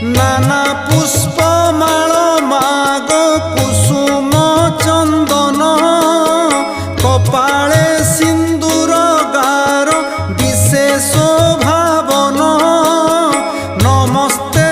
नाना पुष्पमाल माग कुसुम चंदन कपाळे सिंदूर गार विशेष भावन नमस्ते